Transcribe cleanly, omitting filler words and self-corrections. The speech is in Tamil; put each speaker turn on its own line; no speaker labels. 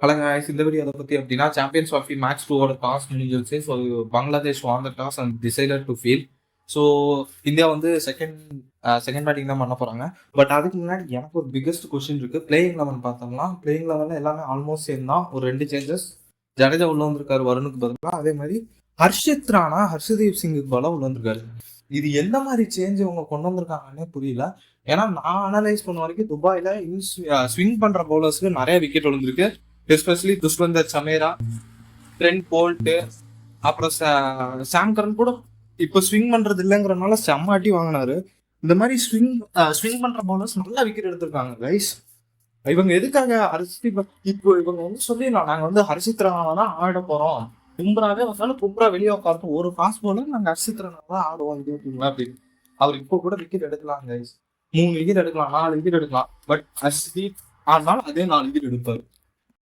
ஹலோ guys, இந்த வீடியோ எதை பற்றி அப்படின்னா சாம்பியன்ஸ் ட்ராஃபி மேட்ச் 2 டாஸ் முடிஞ்சிருச்சு. So Bangladesh won the toss and decided to field. So India வந்து செகண்ட் பேட்டிங் தான் பண்ண போகிறாங்க. பட் அதுக்கு முன்னாடி எனக்கு ஒரு பிக்கஸ்ட் கொஸ்டின் இருக்குது. பிளேயிங் லெவன் பார்த்தோம்னா பிளேயிங் லெவனில் எல்லாமே ஆல்மோஸ்ட் சேம் தான். ஒரு 2 சேஞ்சஸ். ஜடேஜா உள்ள வந்திருக்காரு வருணுக்கு பதிலாக. அதே மாதிரி ஹர்ஷதீப் சிங்குக்கு பதிலாக உள்ள வந்திருக்காரு. இது எந்த மாதிரி சேஞ்ச் இவங்க கொண்டு வந்திருக்காங்கன்னே புரியல. ஏன்னா நான் அனலைஸ் பண்ண வரைக்கும் துபாயில் ஸ்விங் பண்ணுற பவுலர்ஸ்க்கு நிறைய விக்கெட் விழுந்திருக்கு. எஸ்பெஷலி துஷ்வந்தர் சமேரா, ட்ரெண்ட் போல்ட்டு, அப்புறம் சாம் கரன் கூட இப்போ ஸ்விங் பண்றது இல்லைங்கிறனால செம்ம அடி வாங்கினாரு. இந்த மாதிரி ஸ்விங் பண்ற பவுலர்ஸ் நல்லா விக்கெட் எடுத்திருக்காங்க கைஸ். இவங்க எதுக்காக இப்போ இவங்க வந்து சொல்லிடலாம், நாங்க வந்து ஹர்ஷித் ராணா தான் ஆட போறோம், பும்ராவே வந்தாலும் பும்ரா வெளியே உட்காரட்டும், ஒரு ஃபாஸ்ட் பவுலர் நாங்க ஹர்ஷித் ராணா தான் ஆடுவோம் அப்படின்னு. அவர் இப்போ கூட விக்கெட் எடுக்கலாம் கைஸ். 3 விக்கெட் எடுக்கலாம், 4 விக்கெட் எடுக்கலாம். பட் ஹர்ஷித் ஆனாலும் அதே 4 விக்கெட் எடுப்பாரு.